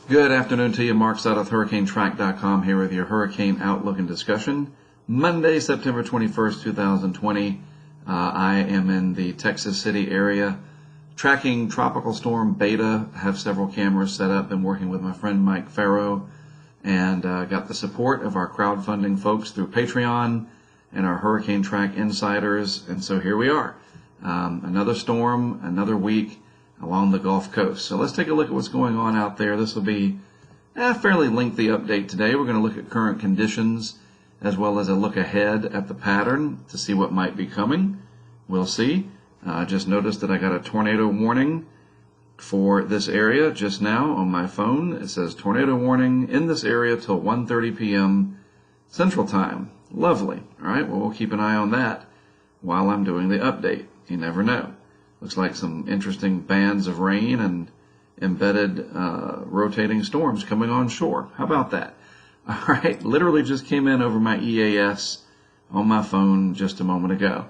Good afternoon to you. Mark Stott of HurricaneTrack.com here with your hurricane outlook and discussion. Monday, September 21st, 2020. I am in the Texas City area tracking Tropical Storm Beta. I have several cameras set up. Been working with my friend Mike Farrow and got the support of our crowdfunding folks through Patreon and our HurricaneTrack insiders. And so here we are. Another storm, another week along the Gulf Coast. So let's take a look at what's going on out there. This will be a fairly lengthy update today. We're going to look at current conditions as well as a look ahead at the pattern to see what might be coming. We'll see. Just noticed that I got a tornado warning for this area just now on my phone. It says tornado warning in this area till 1:30 p.m. Central Time. Lovely. All right, well, we'll keep an eye on that while I'm doing the update. You never know. Looks like some interesting bands of rain and embedded rotating storms coming on shore. How about that? All right, literally just came in over my EAS on my phone just a moment ago.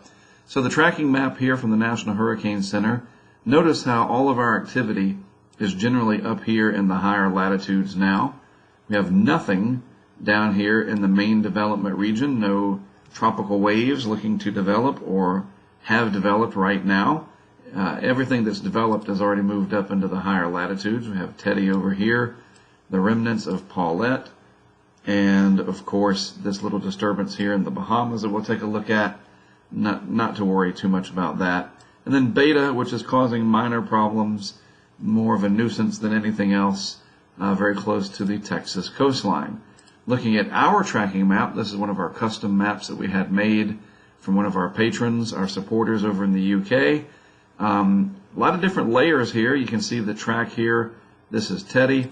So the tracking map here from the National Hurricane Center, notice how all of our activity is generally up here in the higher latitudes now. We have nothing down here in the main development region, no tropical waves looking to develop or have developed right now. Everything that's developed has already moved up into the higher latitudes. We have Teddy over here, the remnants of Paulette, and of course this little disturbance here in the Bahamas that we'll take a look at. Not to worry too much about that. And then Beta, which is causing minor problems, more of a nuisance than anything else, very close to the Texas coastline. Looking at our tracking map, this is one of our custom maps that we had made from one of our patrons, our supporters over in the UK. A lot of different layers here. You can see the track here. This is Teddy,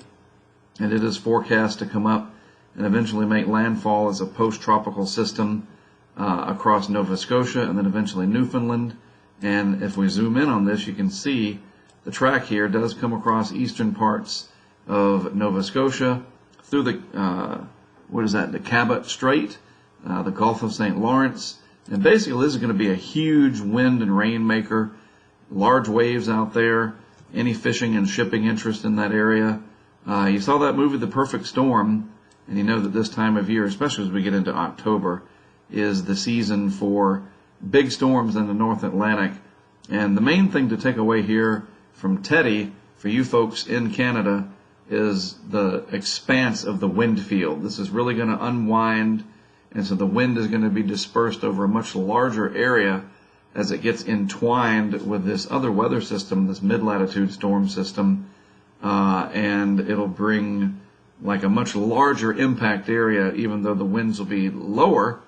and it is forecast to come up and eventually make landfall as a post-tropical system across Nova Scotia and then eventually Newfoundland. And if we zoom in on this, you can see the track here does come across eastern parts of Nova Scotia through the, the Cabot Strait, the Gulf of St. Lawrence. And basically this is going to be a huge wind and rain maker. Large waves out there, any fishing and shipping interest in that area. You saw that movie The Perfect Storm, and you know that this time of year, especially as we get into October, is the season for big storms in the North Atlantic. And the main thing to take away here from Teddy, for you folks in Canada, is the expanse of the wind field. This is really going to unwind, and so the wind is going to be dispersed over a much larger area as it gets entwined with this other weather system, this mid-latitude storm system, and it'll bring like a much larger impact area, even though the winds will be lower,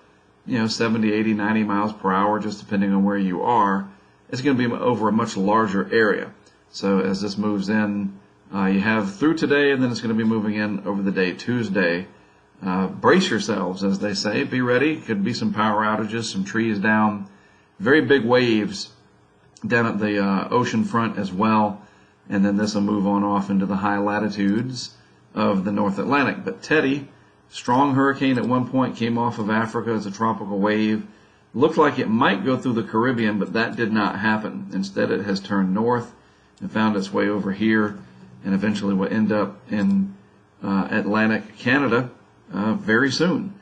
70, 80, 90 miles per hour, just depending on where you are. It's going to be over a much larger area. So as this moves in, you have through today, and then it's going to be moving in over the day Tuesday. Brace yourselves, as they say. Be ready. Could be some power outages, some trees down. Very big waves down at the ocean front as well, and then this will move on off into the high latitudes of the North Atlantic. But Teddy, strong hurricane at one point, came off of Africa as a tropical wave. Looked like it might go through the Caribbean, but that did not happen. Instead, it has turned north and found its way over here, and eventually will end up in Atlantic Canada very soon.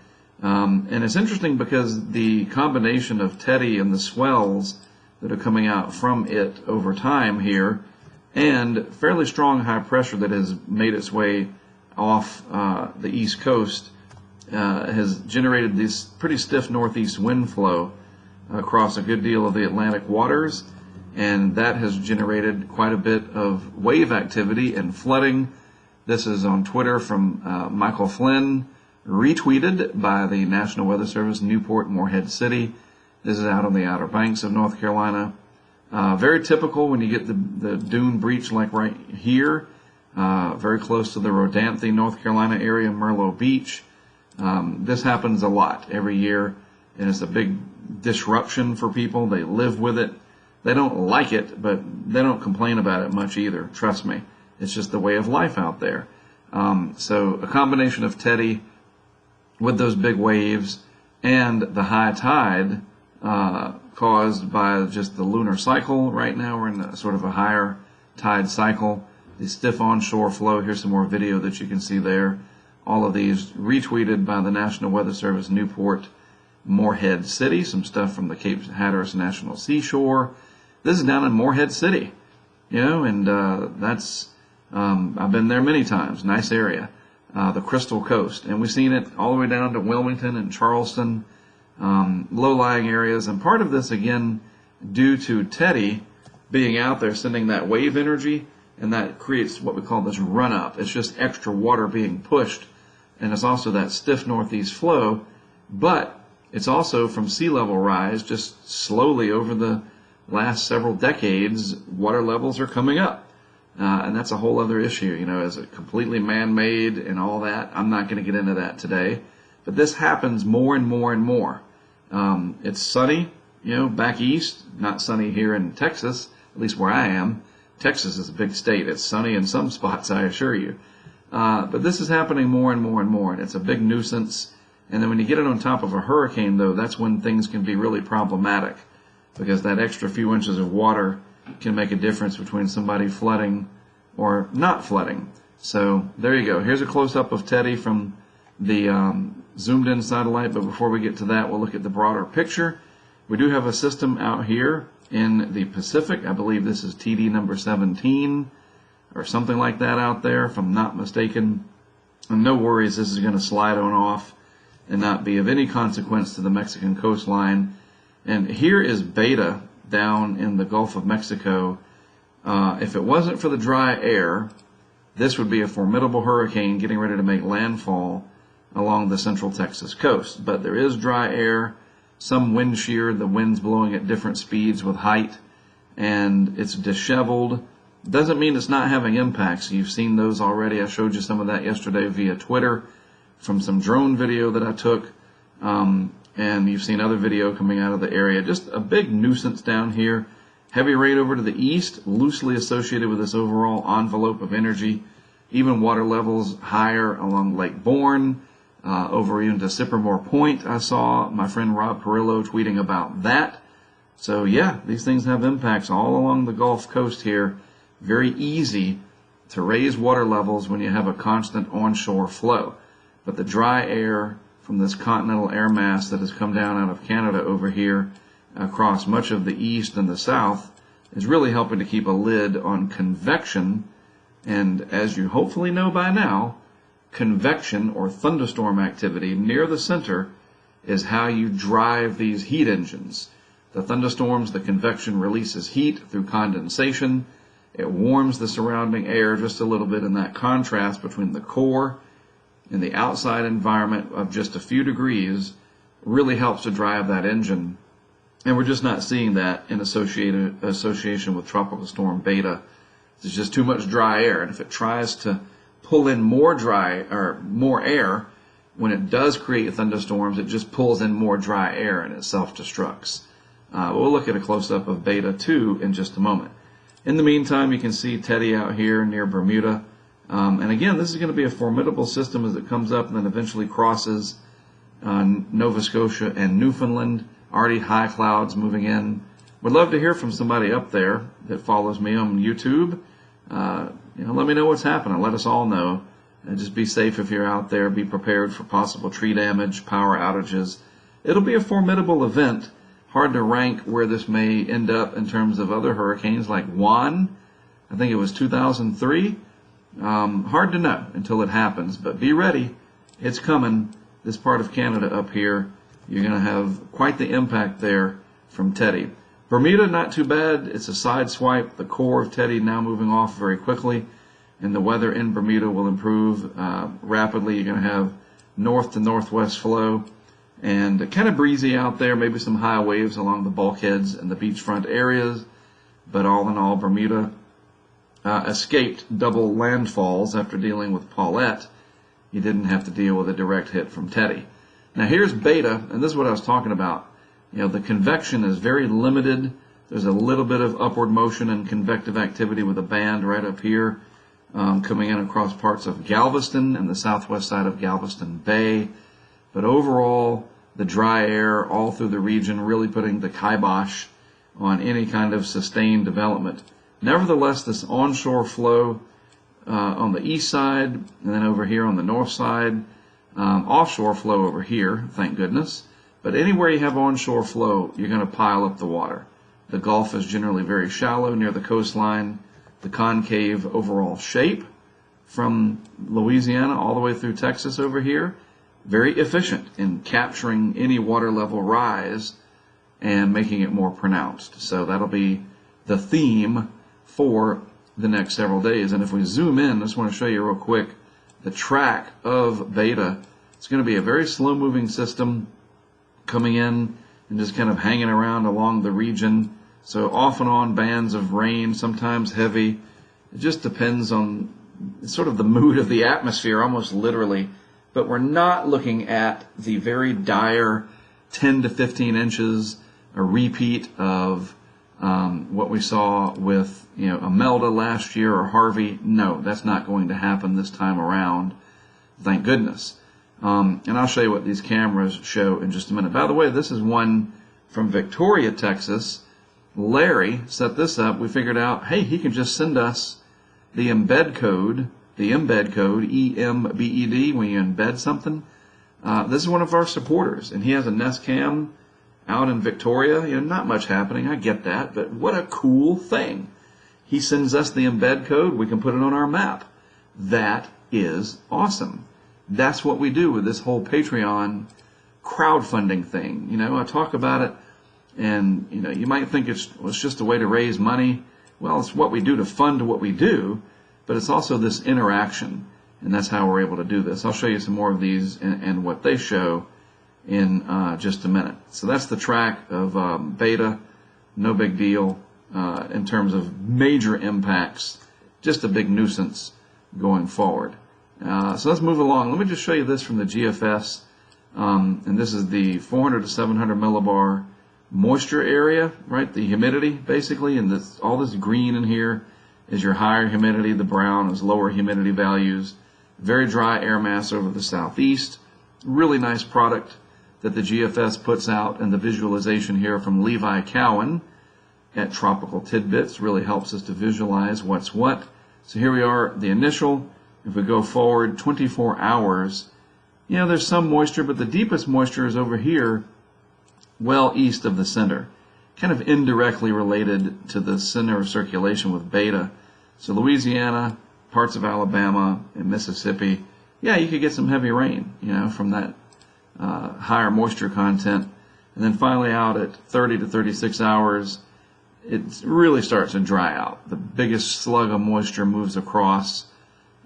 And it's interesting because the combination of Teddy and the swells that are coming out from it over time here, and fairly strong high pressure that has made its way off the east coast, has generated this pretty stiff northeast wind flow across a good deal of the Atlantic waters, and that has generated quite a bit of wave activity and flooding. This is on Twitter from Michael Flynn, retweeted by the National Weather Service, Newport, Morehead City. This is out on the Outer Banks of North Carolina. Very typical when you get the dune breach like right here, very close to the Rodanthe, North Carolina area, Merlo Beach. This happens a lot every year, and it's a big disruption for people. They live with it. They don't like it, but they don't complain about it much either. Trust me. It's just the way of life out there. So a combination of Teddy with those big waves and the high tide caused by just the lunar cycle. Right now we're in sort of a higher tide cycle. the stiff onshore flow. Here's some more video that you can see there. All of these retweeted by the National Weather Service Newport Morehead City, some stuff from the Cape Hatteras National Seashore. This is down in Morehead City, and that's, I've been there many times, nice area, the Crystal Coast. And we've seen it all the way down to Wilmington and Charleston, low-lying areas. And part of this, again, due to Teddy being out there sending that wave energy, and that creates what we call this run-up. It's just extra water being pushed, and it's also that stiff northeast flow, but it's also from sea level rise, just slowly over the last several decades, water levels are coming up. And that's a whole other issue, is it completely man-made and all that? I'm not going to get into that today. But this happens more and more and more. It's sunny, back east, not sunny here in Texas, at least where I am. Texas is a big state. It's sunny in some spots, I assure you. But this is happening more and more and more, and it's a big nuisance. And then when you get it on top of a hurricane, though, that's when things can be really problematic, because that extra few inches of water can make a difference between somebody flooding or not flooding. So there you go. Here's a close-up of Teddy from the zoomed-in satellite, but before we get to that, we'll look at the broader picture. We do have a system out here in the Pacific. I believe this is TD number 17 or something like that out there, if I'm not mistaken. And no worries, this is going to slide on off and not be of any consequence to the Mexican coastline. And here is Beta down in the Gulf of Mexico. If it wasn't for the dry air, this would be a formidable hurricane getting ready to make landfall along the central Texas coast. But there is dry air, some wind shear, the wind's blowing at different speeds with height, and it's disheveled. Doesn't mean it's not having impacts. You've seen those already. I showed you some of that yesterday via Twitter from some drone video that I took. And you've seen other video coming out of the area. Just a big nuisance down here. Heavy rain over to the east, loosely associated with this overall envelope of energy. Even water levels higher along Lake Bourne, over even to Sippermore Point. I saw my friend Rob Perillo tweeting about that. So yeah, these things have impacts all along the Gulf Coast here. Very easy to raise water levels when you have a constant onshore flow. But the dry air from this continental air mass that has come down out of Canada over here across much of the east and the south is really helping to keep a lid on convection. And as you hopefully know by now, convection or thunderstorm activity near the center is how you drive these heat engines. The thunderstorms, the convection releases heat through condensation. It warms the surrounding air just a little bit, in that contrast between the core and the outside environment of just a few degrees really helps to drive that engine. And we're just not seeing that in association with Tropical Storm Beta. There's just too much dry air, and if it tries to pull in more air, when it does create thunderstorms, it just pulls in more dry air and it self-destructs. We'll look at a close-up of Beta 2 in just a moment. In the meantime, you can see Teddy out here near Bermuda. And again, this is going to be a formidable system as it comes up and then eventually crosses Nova Scotia and Newfoundland. Already high clouds moving in. Would love to hear from somebody up there that follows me on YouTube. Let me know what's happening. Let us all know. And just be safe if you're out there. Be prepared for possible tree damage, power outages. It'll be a formidable event. Hard to rank where this may end up in terms of other hurricanes like Juan. I think it was 2003. Hard to know until it happens, but be ready. It's coming. This part of Canada up here, you're going to have quite the impact there from Teddy. Bermuda, not too bad. It's a side swipe. The core of Teddy now moving off very quickly, and the weather in Bermuda will improve rapidly. You're going to have north to northwest flow, and kind of breezy out there, maybe some high waves along the bulkheads and the beachfront areas. But all in all, Bermuda escaped double landfalls after dealing with Paulette. You didn't have to deal with a direct hit from Teddy. Now here's Beta, and this is what I was talking about. The convection is very limited. There's a little bit of upward motion and convective activity with a band right up here coming in across parts of Galveston and the southwest side of Galveston Bay. But overall, the dry air all through the region really putting the kibosh on any kind of sustained development. Nevertheless, this onshore flow on the east side, and then over here on the north side. Offshore flow over here, thank goodness. But anywhere you have onshore flow, you're going to pile up the water. The Gulf is generally very shallow near the coastline. The concave overall shape from Louisiana all the way through Texas over here, very efficient in capturing any water level rise and making it more pronounced. So that'll be the theme for the next several days. And if we zoom in, I just want to show you real quick the track of Beta. It's going to be a very slow moving system coming in and just kind of hanging around along the region. So off and on bands of rain, sometimes heavy. It just depends on sort of the mood of the atmosphere, almost literally. But we're not looking at the very dire 10 to 15 inches, a repeat of what we saw with Imelda last year or Harvey. No, that's not going to happen this time around. Thank goodness. And I'll show you what these cameras show in just a minute. By the way, this is one from Victoria, Texas. Larry set this up. We figured out, hey, he can just send us the embed code, EMBED, when you embed something. This is one of our supporters, and he has a Nest Cam out in Victoria. Not much happening, I get that, but what a cool thing. He sends us the embed code, we can put it on our map. That is awesome. That's what we do with this whole Patreon crowdfunding thing. I talk about it, and you might think it's just a way to raise money. Well, it's what we do to fund what we do, but it's also this interaction, and that's how we're able to do this. I'll show you some more of these and what they show in just a minute. So that's the track of Beta. No big deal in terms of major impacts, just a big nuisance going forward. So let's move along. Let me just show you this from the GFS, and this is the 400 to 700 millibar moisture area, right? The humidity, basically, and all this green in here is your higher humidity. The brown is lower humidity values. Very dry air mass over the southeast. Really nice product that the GFS puts out, and the visualization here from Levi Cowan at Tropical Tidbits really helps us to visualize what's what. So here we are, the initial. If we go forward 24 hours, there's some moisture, but the deepest moisture is over here, well east of the center, kind of indirectly related to the center of circulation with Beta. So Louisiana, parts of Alabama, and Mississippi, you could get some heavy rain, from that higher moisture content. And then finally out at 30 to 36 hours, it really starts to dry out. The biggest slug of moisture moves across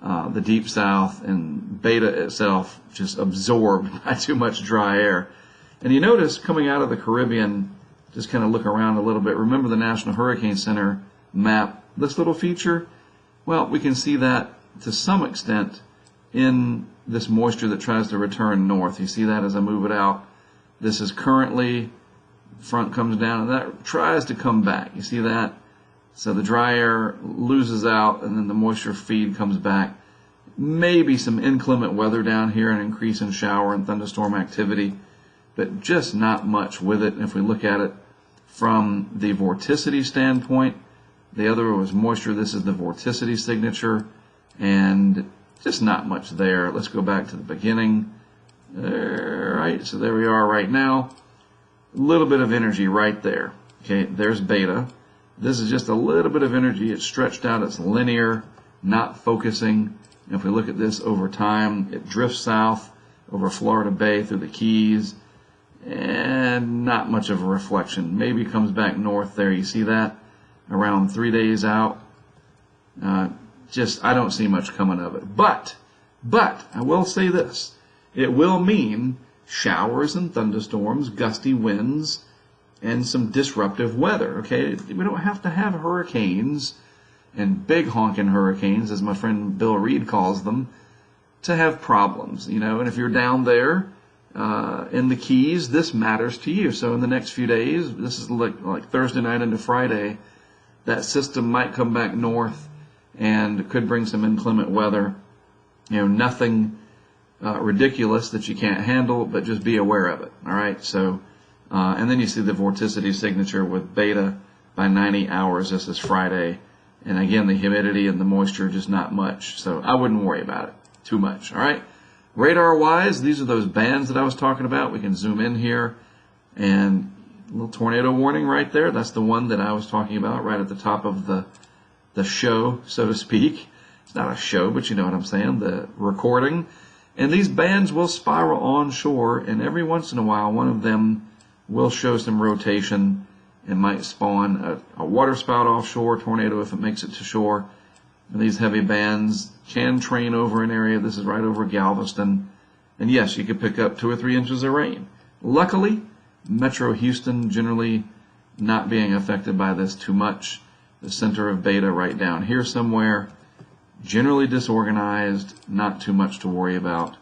the deep south, and Beta itself just absorbed by too much dry air. And you notice coming out of the Caribbean, just kind of look around a little bit. Remember the National Hurricane Center map, this little feature? Well, we can see that to some extent in this moisture that tries to return north. You see that as I move it out. This is currently, front comes down, and that tries to come back. You see that? So the dry air loses out, and then the moisture feed comes back. Maybe some inclement weather down here, an increase in shower and thunderstorm activity, but just not much with it. And if we look at it from the vorticity standpoint, the other was moisture. This is the vorticity signature, and just not much there. Let's go back to the beginning. All right, so there we are right now. A little bit of energy right there. Okay, there's Beta. This is just a little bit of energy. It's stretched out. It's linear, not focusing. And if we look at this over time, it drifts south over Florida Bay through the Keys, and not much of a reflection. Maybe comes back north there. You see that around 3 days out. I don't see much coming of it. But I will say this. It will mean showers and thunderstorms, gusty winds, and some disruptive weather. Okay, we don't have to have hurricanes and big honking hurricanes, as my friend Bill Reed calls them, to have problems. And if you're down there in the Keys, this matters to you. So in the next few days, this is like Thursday night into Friday, that system might come back north and could bring some inclement weather. Nothing ridiculous that you can't handle, but just be aware of it. All right, so and then you see the vorticity signature with Beta by 90 hours. This is Friday And again, the humidity and the moisture, just not much. So I wouldn't worry about it too much. All right. Radar-wise, these are those bands that I was talking about. We can zoom in here, and a little tornado warning right there. That's the one that I was talking about right at the top of the show, so to speak. It's not a show, but you know what I'm saying, the recording. And these bands will spiral onshore, and every once in a while, one of them will show some rotation and might spawn a waterspout offshore, tornado if it makes it to shore. And these heavy bands can train over an area. This is right over Galveston. And yes, you could pick up 2 or 3 inches of rain. Luckily, Metro Houston generally not being affected by this too much. The center of Beta right down here somewhere. Generally disorganized, not too much to worry about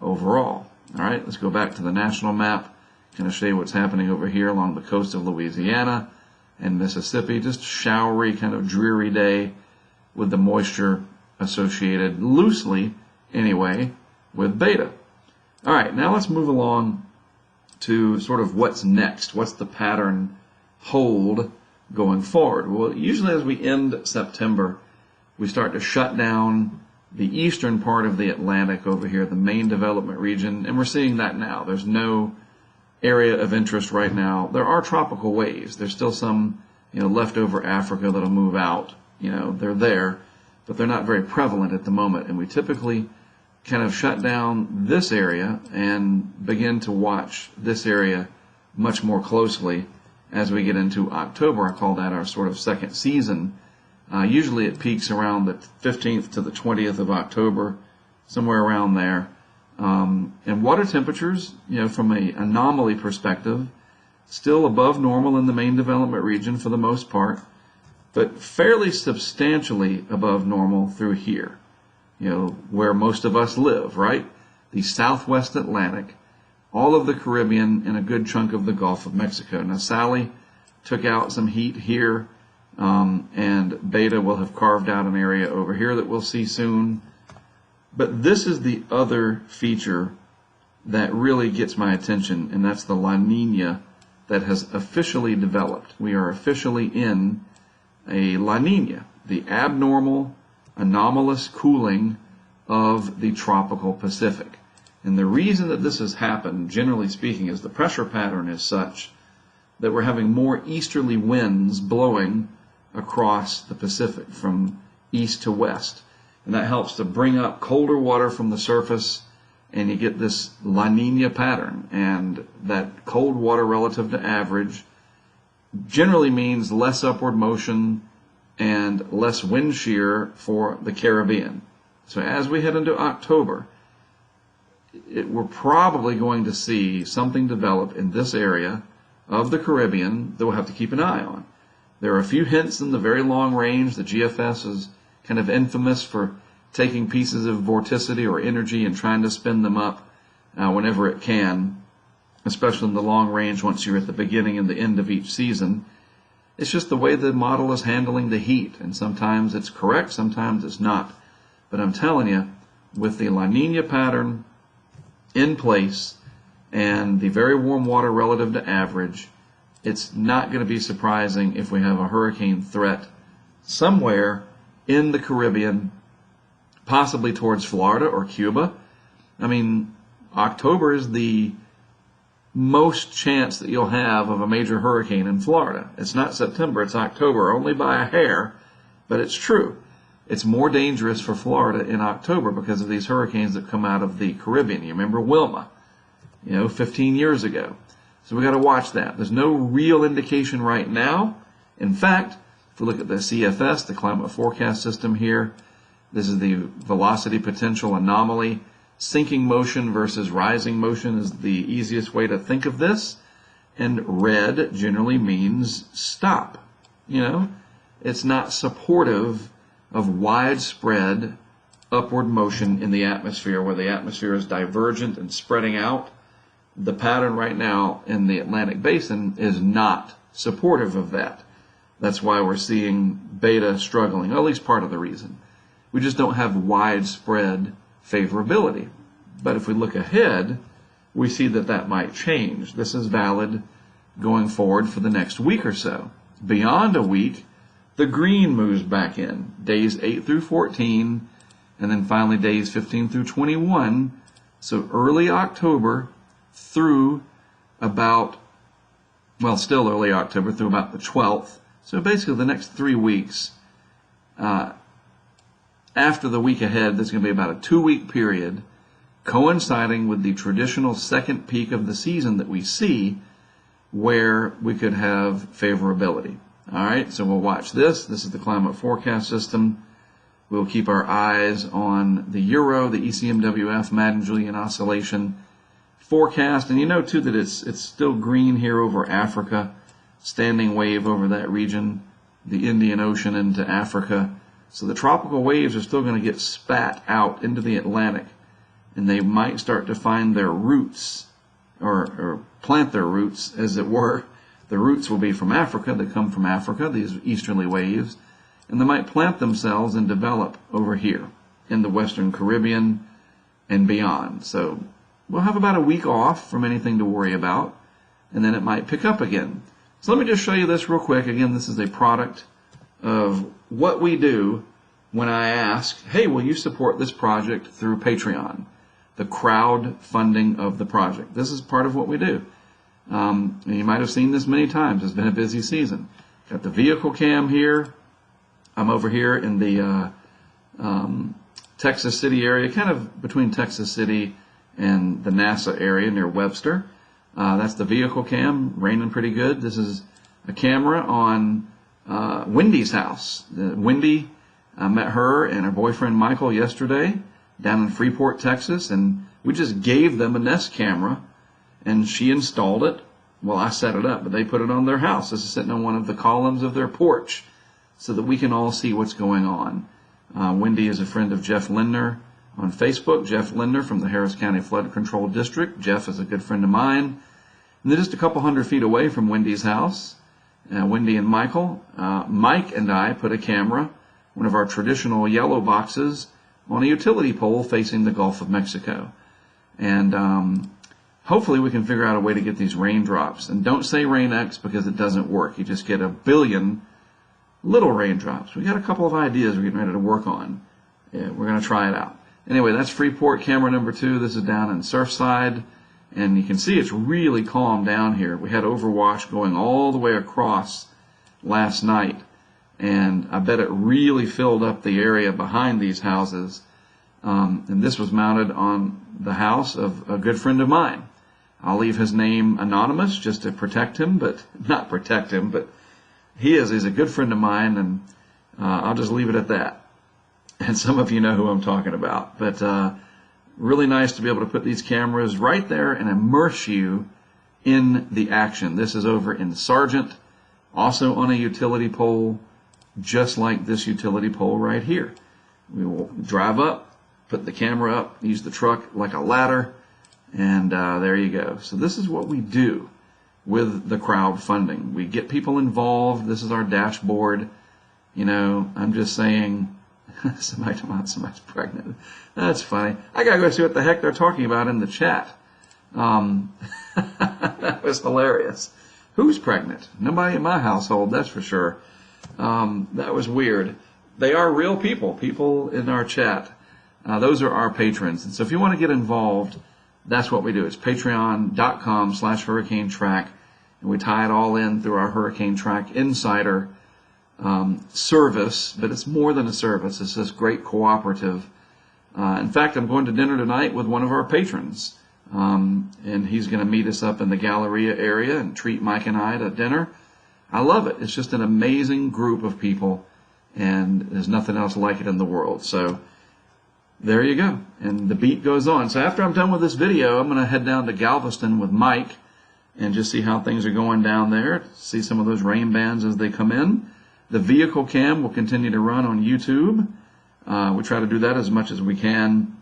overall. All right, let's go back to the national map. Kind of show you what's happening over here along the coast of Louisiana and Mississippi. Just showery, kind of dreary day with the moisture associated loosely, anyway, with Beta. All right, now let's move along to sort of what's next. What's the pattern hold going forward? Well, usually as we end September, we start to shut down the eastern part of the Atlantic over here, the main development region, and we're seeing that now. There's no area of interest right now. There are tropical waves. There's still some, leftover Africa that'll move out. They're there, but they're not very prevalent at the moment. And we typically kind of shut down this area and begin to watch this area much more closely as we get into October. I call that our sort of second season. Usually it peaks around the 15th to the 20th of October, somewhere around there. And water temperatures, from an anomaly perspective, still above normal in the main development region for the most part, but fairly substantially above normal through here, where most of us live, right? The Southwest Atlantic, all of the Caribbean, and a good chunk of the Gulf of Mexico. Now, Sally took out some heat here, and Beta will have carved out an area over here that we'll see soon. But this is the other feature that really gets my attention, and that's the La Nina that has officially developed. We are officially in a La Nina, the abnormal, anomalous cooling of the tropical Pacific. And the reason that this has happened, generally speaking, is the pressure pattern is such that we're having more easterly winds blowing across the Pacific from east to west. And that helps to bring up colder water from the surface, and you get this La Nina pattern. And that cold water relative to average generally means less upward motion and less wind shear for the Caribbean. So as we head into October, we're probably going to see something develop in this area of the Caribbean that we'll have to keep an eye on. There are a few hints in the very long range. The GFS is kind of infamous for taking pieces of vorticity or energy and trying to spin them up whenever it can, especially in the long range once you're at the beginning and the end of each season. It's just the way the model is handling the heat, and sometimes it's correct, sometimes it's not. But I'm telling you, with the La Nina pattern in place and the very warm water relative to average, it's not going to be surprising if we have a hurricane threat somewhere in the Caribbean, possibly towards Florida or Cuba. I mean, October is the most chance that you'll have of a major hurricane in Florida. It's not September, it's October, only by a hair, but it's true. It's more dangerous for Florida in October because of these hurricanes that come out of the Caribbean. You remember Wilma, 15 years ago. So we got to watch that. There's no real indication right now. In fact, if we look at the CFS, the climate forecast system here, this is the velocity potential anomaly. Sinking motion versus rising motion is the easiest way to think of this. And red generally means stop. It's not supportive of widespread upward motion in the atmosphere where the atmosphere is divergent and spreading out. The pattern right now in the Atlantic Basin is not supportive of that. That's why we're seeing Beta struggling, at least part of the reason. We just don't have widespread favorability. But if we look ahead, we see that that might change. This is valid going forward for the next week or so. Beyond a week, the green moves back in, days 8 through 14, and then finally days 15 through 21. So early October through about, well, still early October through about the 12th. So basically the next 3 weeks, after the week ahead, there's going to be about a 2-week period coinciding with the traditional second peak of the season that we see, where we could have favorability. All right, so we'll watch this. This is the climate forecast system. We'll keep our eyes on the Euro, the ECMWF, Madden-Julian oscillation forecast. And you know, too, that it's still green here over Africa, standing wave over that region, the Indian Ocean into Africa. So the tropical waves are still going to get spat out into the Atlantic, and they might start to find their roots, or plant their roots, as it were. The roots will be from Africa. They come from Africa, these easterly waves, and they might plant themselves and develop over here in the Western Caribbean and beyond. So we'll have about a week off from anything to worry about, and then it might pick up again. So let me just show you this real quick. Again, this is a product of what we do when I ask, hey, will you support this project through Patreon? The crowdfunding of the project. This is part of what we do. You might have seen this many times. It's been a busy season. Got the vehicle cam here. I'm over here in the Texas City area, kind of between Texas City and the NASA area near Webster. That's the vehicle cam, raining pretty good. This is a camera on Wendy's house. Wendy, I met her and her boyfriend Michael yesterday down in Freeport, Texas, and we just gave them a Nest camera, and she installed it. Well, I set it up, but they put it on their house. This is sitting on one of the columns of their porch so that we can all see what's going on. Wendy is a friend of Jeff Lindner on Facebook. Jeff Lindner from the Harris County Flood Control District. Jeff is a good friend of mine. And they're just a couple hundred feet away from Wendy's house. Wendy and Michael. Mike and I put a camera, one of our traditional yellow boxes, on a utility pole facing the Gulf of Mexico. And hopefully we can figure out a way to get these raindrops. And don't say rain X because it doesn't work. You just get a billion little raindrops. We got a couple of ideas we're getting ready to work on. Yeah, we're going to try it out. Anyway, that's Freeport camera number 2. This is down in Surfside. And you can see it's really calm down here. We had overwash going all the way across last night. And I bet it really filled up the area behind these houses. And this was mounted on the house of a good friend of mine. I'll leave his name anonymous just to protect him, but not protect him, but he's a good friend of mine, and I'll just leave it at that. And some of you know who I'm talking about. But really nice to be able to put these cameras right there and immerse you in the action. This is over in Sargent, also on a utility pole, just like this utility pole right here. We will drive up, put the camera up, use the truck like a ladder, and there you go. So this is what we do with the crowdfunding. We get people involved. This is our dashboard. You know, I'm just saying, somebody's pregnant. That's funny. I gotta go see what the heck they're talking about in the chat. That was hilarious. Who's pregnant? Nobody in my household, that's for sure. That was weird. They are real people in our chat. Those are our patrons. And so if you want to get involved, that's what we do. It's patreon.com/HurricaneTrack. And we tie it all in through our HurricaneTrack Insider service. But it's more than a service. It's this great cooperative. In fact, I'm going to dinner tonight with one of our patrons. And he's going to meet us up in the Galleria area and treat Mike and I to dinner. I love it. It's just an amazing group of people, and there's nothing else like it in the world. So there you go. And the beat goes on. So after I'm done with this video, I'm going to head down to Galveston with Mike and just see how things are going down there, see some of those rain bands as they come in. The vehicle cam will continue to run on YouTube. We try to do that as much as we can.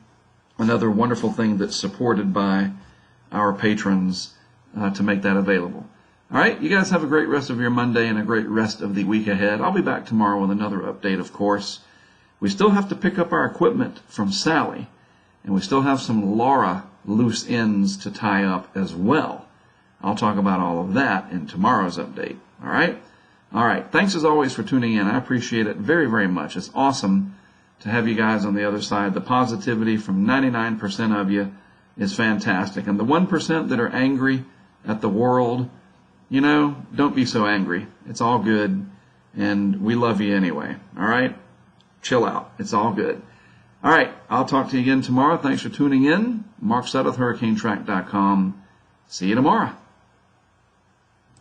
Another wonderful thing that's supported by our patrons to make that available. All right, you guys have a great rest of your Monday and a great rest of the week ahead. I'll be back tomorrow with another update, of course. We still have to pick up our equipment from Sally, and we still have some Laura loose ends to tie up as well. I'll talk about all of that in tomorrow's update. All right? All right. Thanks as always for tuning in. I appreciate it very, very much. It's awesome to have you guys on the other side. The positivity from 99% of you is fantastic. And the 1% that are angry at the world, don't be so angry. It's all good. And we love you anyway. All right? Chill out. It's all good. All right. I'll talk to you again tomorrow. Thanks for tuning in. Mark Suttoth, HurricaneTrack.com. See you tomorrow.